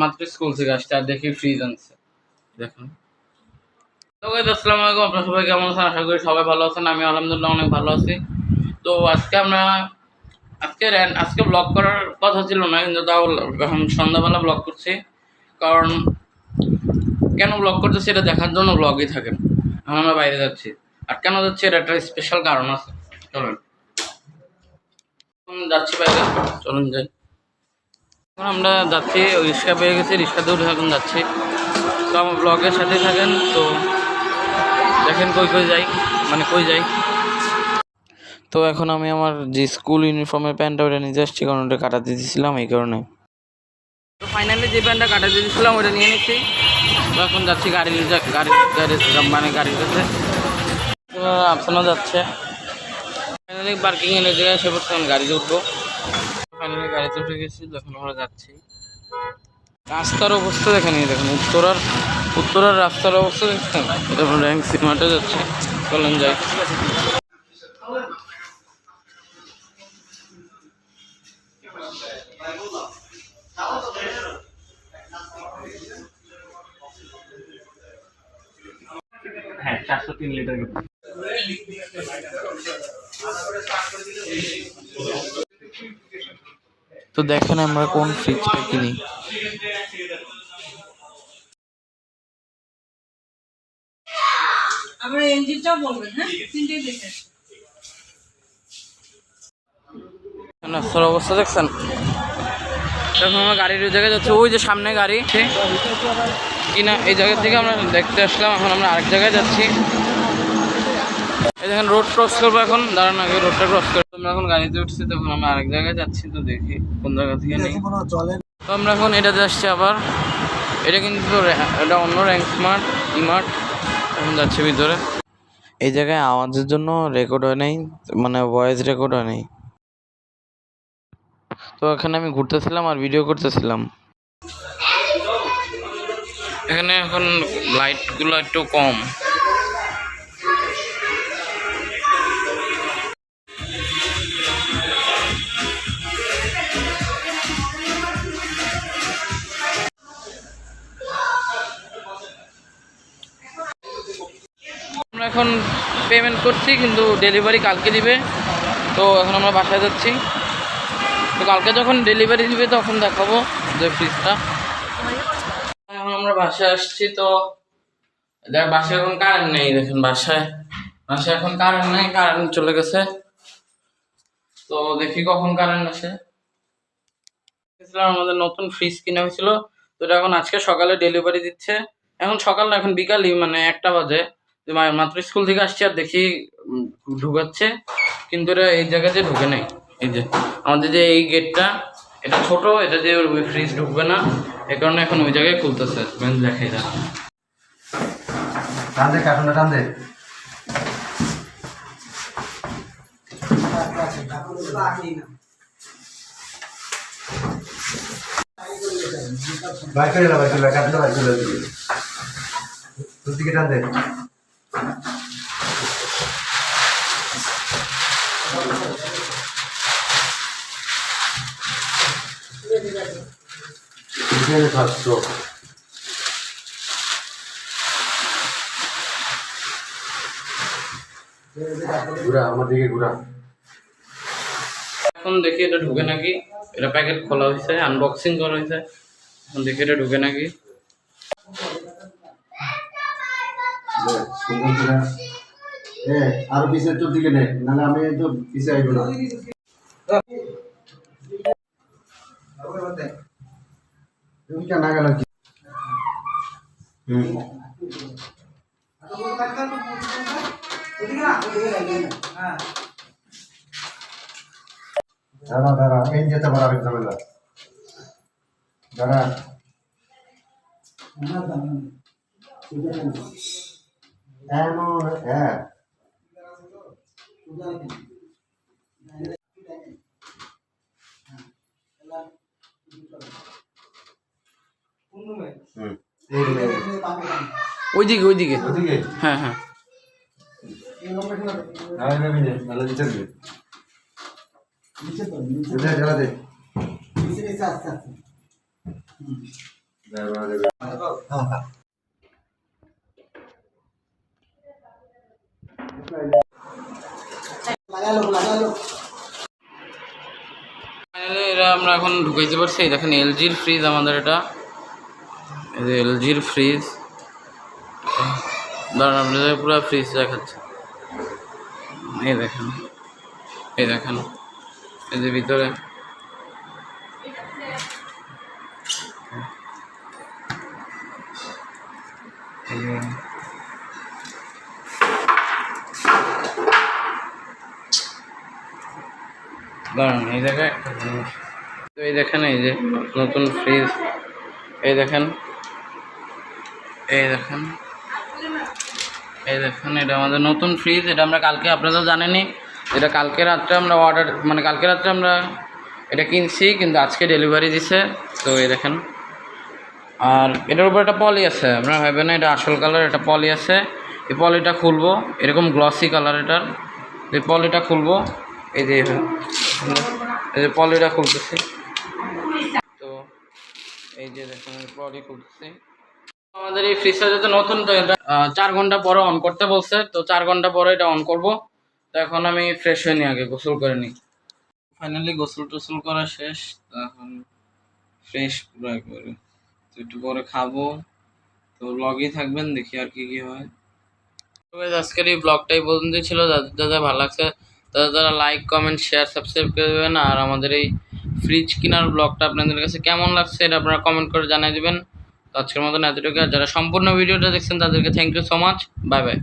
মাত্র স্কুল থেকে আসছে আর দেখি ফ্রিজ আনছে দেখুন। তো গাইস আসসালামু আলাইকুম, আপনারা সবাই কেমন আছেন? আশা করি সবাই ভালো আছেন। আমি আলহামদুলিল্লাহ অনেক ভালো আছি। তো আজকে ব্লগ করার কথা ছিল না, কিন্তু তাও এখন সন্ধ্যাবেলা ব্লগ করছি। কারণ কেন ব্লগ করতেছি এটা দেখার জন্য ব্লগই থাকেন। এখন আমরা বাইরে যাচ্ছি, আর কেন যাচ্ছি এটা একটা স্পেশাল কারণ আছে। চলুন যাচ্ছি বাইরে, চলুন যাই। এখন আমরা যাচ্ছি, রিক্সা পেয়ে গেছি, রিক্সাতে উঠে এখন যাচ্ছি। তো আমার ব্লগের সাথে থাকেন, তো দেখেন কই যাই। তো এখন আমি আমার যে স্কুল ইউনিফর্মের প্যান্টটা ওটা নিয়ে আসছি, কারণ ওটা কাটাতে দিয়েছিলাম এই কারণে। তো ফাইনালি যে প্যান্টটা কাটাতে দিয়েছিলাম ওটা নিয়ে নিচ্ছি। তো এখন যাচ্ছি গাড়ির কাছে। আপনারা যাচ্ছে ফাইনালি পার্কিং এর জায়গায় এসে পড়ছে, আমি গাড়িতে উঠবো। ফাইনালি গাড়িতে উঠে গেছি, যখন আমরা যাচ্ছি। রাস্তার অবস্থা দেখেন উত্তরার রাস্তার অবস্থা দেখছেন। এটা র্যাঙ্ক সিনেমাটা যাচ্ছে, চলেন যাই। হ্যাঁ 403 লিটার। তো দেখেন আমরা কোন ফ্রিজটা কিনি। আমরা ইঞ্জিনটাও বলবেন, হ্যাঁ তিনটেই দেখেন। রাস্তার অবস্থা দেখছেন। এখন আমরা গাড়ির ওই জায়গায় যাচ্ছি, ওই যে সামনে গাড়ি কিনা, এই জায়গা থেকে আমরা দেখতে আসলাম। এখন আমরা আরেক জায়গায় যাচ্ছি। এই দেখেন রোড ক্রস করবো এখন, দাঁড়ান আগে রোডটা ক্রস করবো। আমরা এখন গাড়িতে উঠছি, তখন আমরা আরেক জায়গায় যাচ্ছি। তো দেখি কোন জায়গা থেকে নেই। তো আমরা এখন এটাতে আসছি আবার। এটা কিন্তু এটা অন্য র্যাঙ্ক স্মার্ট ইমার্ট। এখন যাচ্ছি ভিতরে। এই জায়গায় আওয়াজের জন্য রেকর্ড হয় নাই, মানে ভয়েস রেকর্ড হয় নাই। তো এখানে আমি ঘুরতেছিলাম আর ভিডিও করতেছিলাম। এখানে এখন লাইটগুলো একটু কম। আমরা এখন পেমেন্ট করছি, কিন্তু ডেলিভারি কালকে দিবে। তো এখন আমরা বাসায় যাচ্ছি। তো কালকে যখন ডেলিভারি দিবে তখন দেখাবো যে ফ্রিজটা। এখন আমরা বাসায় আসছি। তো বাসায় এখন কারেন্ট নেই, দেখেন বাসায় এখন কারেন্ট নেই, কারেন্ট চলে গেছে। তো দেখি কখন কারেন্ট আসে। আমাদের নতুন ফ্রিজ কিনা হয়েছিল, তো এটা এখন আজকে সকালে ডেলিভারি দিচ্ছে। এখন সকাল না, এখন বিকালই, মানে 1টা বাজে। মাত্র স্কুল থেকে আসছি আর দেখি ঢুকাচ্ছে, কিন্তু এটা এই জায়গাতে ঢুকে নেই। এই যে আমাদের যে এই গেটটা, এটা ছোট, এটা যে ওই ফ্রিজ ঢুকবে না, এই কারণে এখন ওই জায়গায় খুলতেছে। দেখাই না, টান দে আমার দিকে ঘুরা। এখন দেখি এটা ঢুকে নাকি। এটা প্যাকেট খোলা হয়েছে, আনবক্সিং করা হয়েছে। এখন দেখি এটা ঢুকে নাকি। আরো পিছের তোর দিকে নে, নাহলে আমি তো পিছে আইব না। তুমি কেন গেল কি? দাঁড়া এই যেতে পারা ঝামেলা। দাঁড়া হ্যাঁ ওইদিকে। হ্যাঁ নিচে ফাইনালি এটা আমরা এখন ঢুকাইতে পারছি। এই দেখেন এলজির ফ্রিজ আমাদের, এটা এই যে এলজির ফ্রিজ। ধরেন আপনাদের পুরো ফ্রিজ দেখাচ্ছে, এই দেখেন, এই দেখেন, এই যে ভিতরে এই যে দাঁড়ান, এই জায়গায় একটা জিনিস, তো এই দেখেন এই যে নতুন ফ্রিজ, এই দেখেন, এই দেখেন, এই দেখেন, এটা আমাদের নতুন ফ্রিজ। এটা আমরা কালকে, আপনারা জানেনই, এটা কালকে রাত্রে আমরা অর্ডার, মানে কালকে রাত্রে আমরা এটা কিনছি, কিন্তু আজকে ডেলিভারি দিছে। তো এই দেখেন, আর এটার উপর একটা পলি আছে, আপনারা ভাবেন না এটা আসল কালার, এটা পলি আছে। এই পলিটা খুলবো, এরকম গ্লসি কালার এটার। এই পলিটা খুলবো, এই যে পলিটা খুলতেছি। তো এই যে দেখুন পলি খুলতেছি। আমাদের এই ফ্রিজটা যেহেতু নতুন, তো এটা 4 ঘন্টা পরে অন করতে বলছে, তো 4 ঘন্টা পরে এটা অন করব। তো এখন আমি ফ্রেশ হয়ে নিই, আগে গোসল করে নিই। ফাইনালি গোসল টোসল করা শেষ, তো এখন ফ্রেশ পুরো একবারে। তো একটু পরে খাবো, তো ব্লগেই থাকবেন, দেখি আর কি কি হয়। আজকের এই ব্লগটাই পর্যন্ত ছিল। যাদের ভালো লাগছে তারা লাইক, কমেন্ট, শেয়ার, সাবস্ক্রাইব করে দেবেন। আর আমাদের এই ফ্রিজ কেনার ব্লগটা আপনাদের কাছে কেমন লাগছে এটা আপনারা কমেন্ট করে জানিয়ে দেবেন। তো আজকের মতন এতটুকু। যারা সম্পূর্ণ ভিডিওটা দেখছেন তাদেরকে thank you so much. Bye by.